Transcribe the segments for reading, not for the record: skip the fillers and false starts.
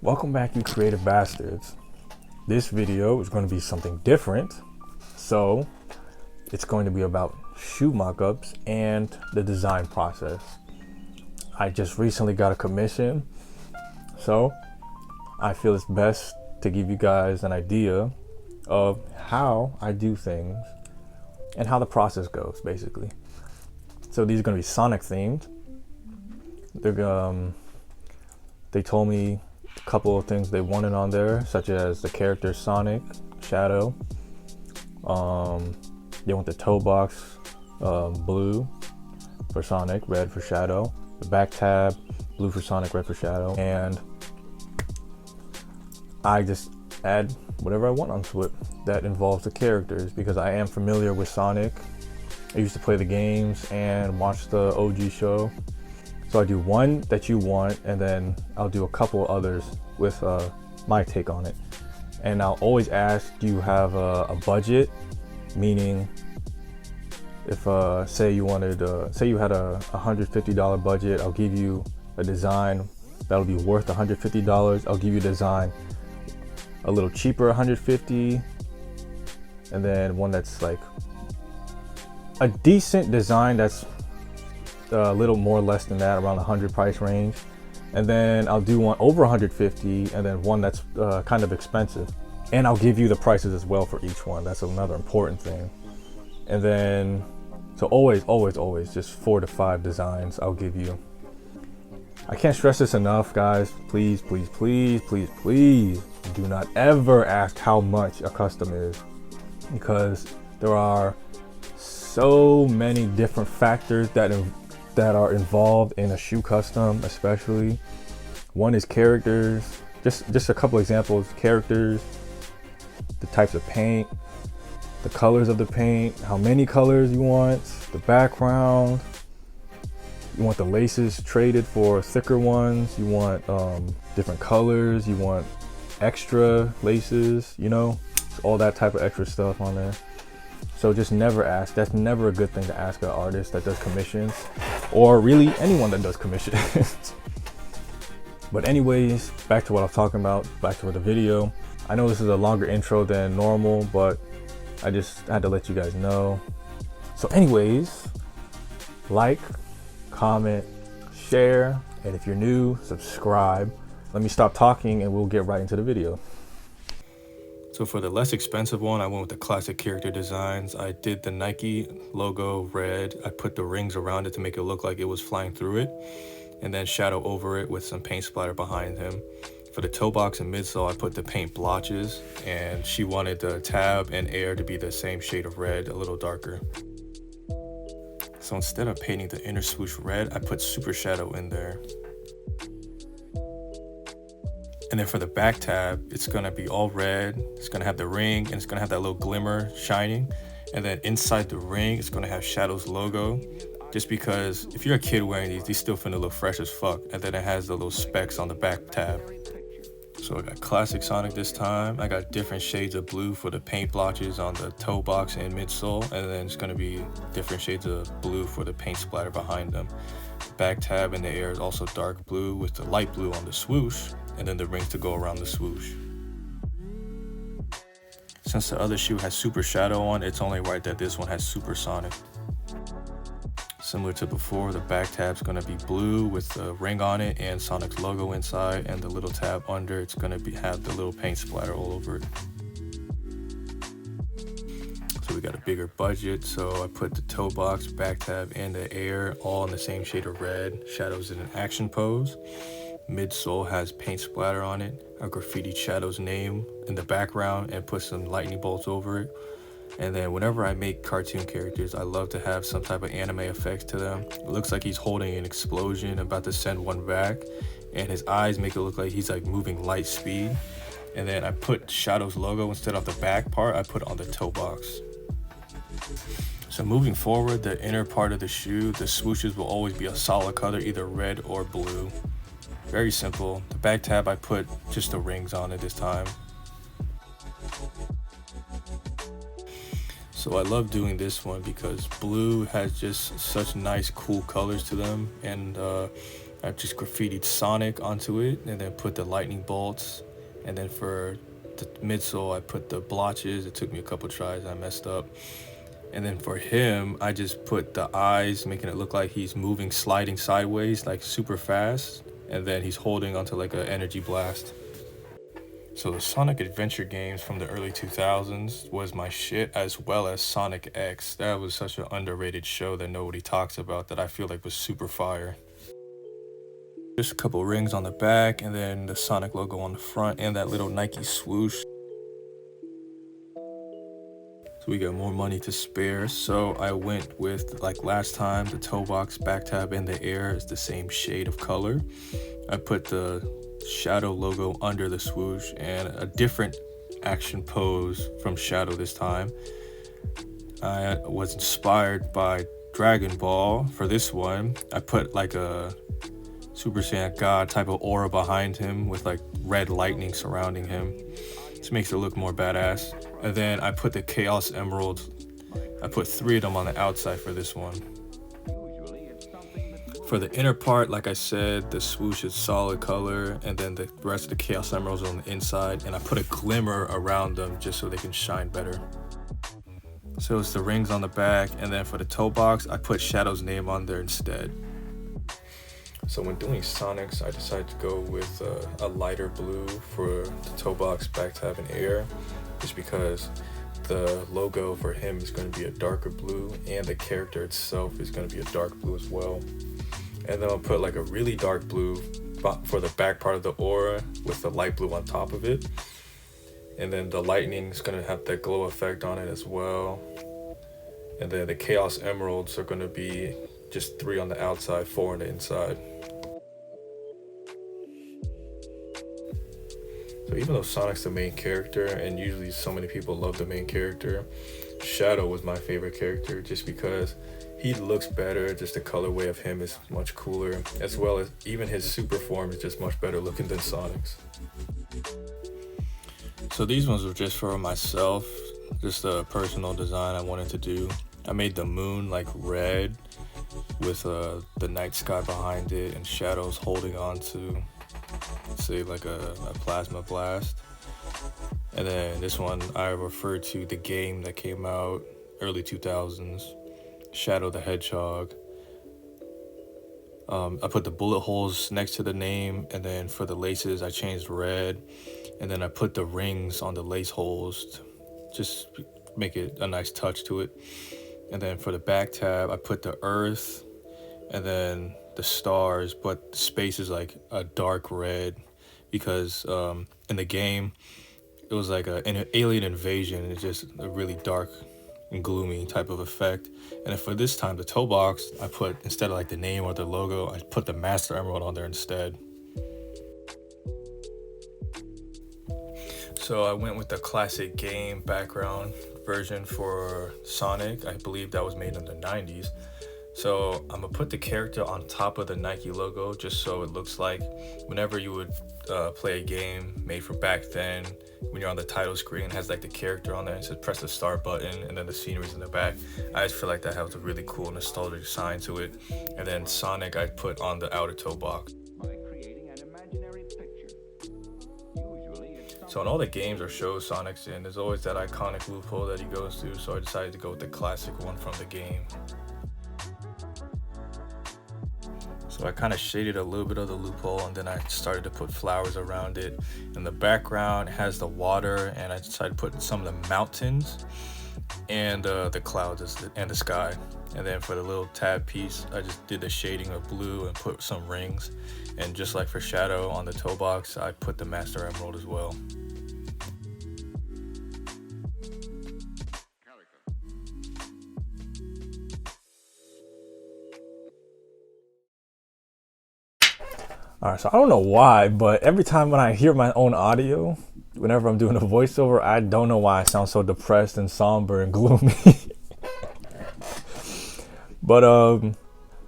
Welcome back, you creative bastards. This video is going to be something different. So it's going to be about shoe mock-ups and the design process. I just recently got a commission, so I feel it's best to give you guys an idea of how I do things and how the process goes, basically. So these are going to be Sonic themed. They told me a couple of things they wanted on there, such as the character Sonic, Shadow. They want the toe box blue for Sonic, red for Shadow. The back tab, blue for Sonic, red for Shadow. And I just add whatever I want onto it that involves the characters, because I am familiar with Sonic. I used to play the games and watch the OG show. So I do one that you want, and then I'll do a couple others with my take on it. And I'll always ask, do you have a budget? Meaning, if say you had a $150 budget, I'll give you a design that'll be worth $150. I'll give you a design a little cheaper, $150, and then one that's like a decent design that's a little more less than that, around 100 price range. And then I'll do one over 150, and then one that's kind of expensive. And I'll give you the prices as well for each one. That's another important thing. And then, so always, just 4 to 5 designs I'll give you. I can't stress this enough, guys. Please, please, please, please, please do not ever ask how much a custom is, because there are so many different factors that are involved in a shoe custom. Especially one is characters. Just a couple examples: characters, the types of paint, the colors of the paint, how many colors you want, the background, you want the laces traded for thicker ones, you want different colors, you want extra laces, all that type of extra stuff on there. So just never ask. That's never a good thing to ask an artist that does commissions, or really anyone that does commissions. But anyways, back to what I was talking about, back to the video. I know this is a longer intro than normal, but I just had to let you guys know. So anyways, like, comment, share, and if you're new, subscribe. Let me stop talking and we'll get right into the video. So for the less expensive one, I went with the classic character designs. I did the Nike logo red. I put the rings around it to make it look like it was flying through it, and then shadow over it with some paint splatter behind him. For the toe box and midsole, I put the paint blotches, and she wanted the tab and air to be the same shade of red, a little darker. So instead of painting the inner swoosh red, I put super shadow in there. And then for the back tab, it's gonna be all red. It's gonna have the ring, and it's gonna have that little glimmer shining. And then inside the ring, it's gonna have Shadow's logo. Just because if you're a kid wearing these still finna look fresh as fuck. And then it has the little specks on the back tab. So I got classic Sonic this time. I got different shades of blue for the paint blotches on the toe box and midsole. And then it's gonna be different shades of blue for the paint splatter behind them. The back tab in the air is also dark blue with the light blue on the swoosh, and then the rings to go around the swoosh. Since the other shoe has super shadow on, it's only right that this one has super Sonic. Similar to before, the back tab's gonna be blue with the ring on it and Sonic's logo inside, and the little tab under it's gonna have the little paint splatter all over it. So we got a bigger budget, so I put the toe box, back tab, and the air all in the same shade of red. Shadow's in an action pose. Midsole has paint splatter on it. I graffitied Shadow's name in the background and put some lightning bolts over it. And then whenever I make cartoon characters, I love to have some type of anime effects to them. It looks like he's holding an explosion, about to send one back, and his eyes make it look like he's like moving light speed. And then I put Shadow's logo instead of the back part, I put on the toe box. So moving forward, the inner part of the shoe, the swooshes will always be a solid color, either red or blue. Very simple. The back tab, I put just the rings on it this time. So I love doing this one because blue has just such nice cool colors to them, and I just graffitied Sonic onto it and then put the lightning bolts. And then for the midsole, I put the blotches. It took me a couple tries. I messed up. And then for him, I just put the eyes, making it look like he's moving, sliding sideways, like super fast. And then he's holding onto like an energy blast. So the Sonic adventure games from the early 2000s was my shit, as well as Sonic X. That was such an underrated show that nobody talks about that I feel like was super fire. Just a couple rings on the back, and then the Sonic logo on the front, and that little Nike swoosh. So we got more money to spare, so I went with, like last time, the toe box back tab in the air is the same shade of color. I put the Shadow logo under the swoosh and a different action pose from Shadow this time. I was inspired by Dragon Ball for this one. I put like a Super Saiyan God type of aura behind him with like red lightning surrounding him. This makes it look more badass. And then I put the Chaos Emeralds. I put 3 of them on the outside for this one. For the inner part, like I said, the swoosh is solid color, and then the rest of the Chaos Emeralds on the inside, and I put a glimmer around them just so they can shine better. So it's the rings on the back, and then for the toe box, I put Shadow's name on there instead. So when doing Sonics, I decided to go with a lighter blue for the toe box, back tab, and air, just because the logo for him is going to be a darker blue, and the character itself is going to be a dark blue as well. And then I'll put like a really dark blue for the back part of the aura with the light blue on top of it. And then the lightning is going to have that glow effect on it as well. And then the Chaos Emeralds are going to be just 3 on the outside, 4 on the inside. So even though Sonic's the main character, and usually so many people love the main character, Shadow was my favorite character just because he looks better, just the colorway of him is much cooler, as well as even his super form is just much better looking than Sonic's. So these ones were just for myself, just a personal design I wanted to do. I made the moon like red with the night sky behind it, and Shadows holding on to, say, like a plasma blast. And then this one I referred to the game that came out early 2000s, Shadow the Hedgehog. I put the bullet holes next to the name, and then for the laces I changed red, and then I put the rings on the lace holes to just make it a nice touch to it. And then for the back tab I put the earth and then the stars, but the space is like a dark red because in the game it was like an alien invasion. It's just a really dark and gloomy type of effect. And then for this time, the toe box, I put, instead of like the name or the logo, I put the Master Emerald on there instead. So I went with the classic game background version for Sonic. I believe that was made in the 90s. So I'm gonna put the character on top of the Nike logo just so it looks like whenever you would play a game made for back then, when you're on the title screen, it has like the character on there and says press the start button and then the scenery's in the back. I just feel like that has a really cool nostalgic sign to it. And then Sonic I put on the outer toe box. So in all the games or shows Sonic's in, there's always that iconic loophole that he goes to, so I decided to go with the classic one from the game. So I kind of shaded a little bit of the loophole, and then I started to put flowers around it. In the background, it has the water, and I decided to put some of the mountains and the clouds and the sky. And then for the little tab piece, I just did the shading of blue and put some rings. And just like for Shadow on the toe box, I put the Master Emerald as well. All right, so I don't know why, but every time when I hear my own audio, whenever I'm doing a voiceover, I don't know why I sound so depressed and somber and gloomy. But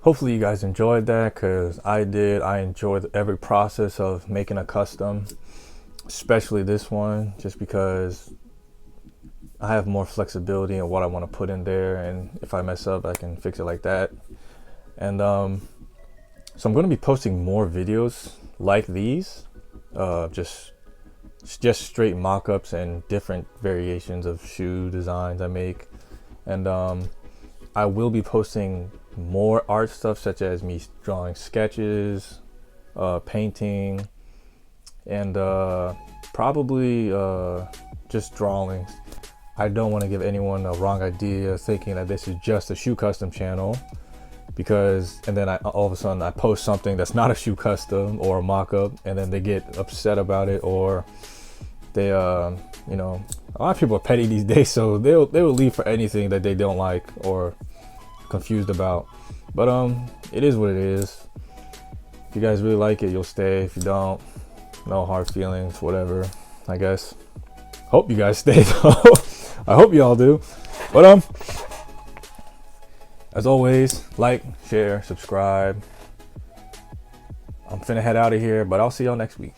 hopefully you guys enjoyed that, because I did. I enjoyed every process of making a custom, especially this one, just because I have more flexibility in what I want to put in there, and if I mess up, I can fix it like that. And So I'm going to be posting more videos like these, just straight mock-ups and different variations of shoe designs I make. And I will be posting more art stuff, such as me drawing sketches, painting, and probably just drawings. I don't want to give anyone a wrong idea thinking that this is just a shoe custom channel, because and then all of a sudden I post something that's not a shoe custom or a mock-up, and then they get upset about it, or they you know, a lot of people are petty these days, so they will leave for anything that they don't like or confused about. But it is what it is. If you guys really like it, you'll stay. If you don't, no hard feelings, whatever, I guess. Hope you guys stay though. I hope y'all do. But as always, like, share, subscribe. I'm finna head out of here, but I'll see y'all next week.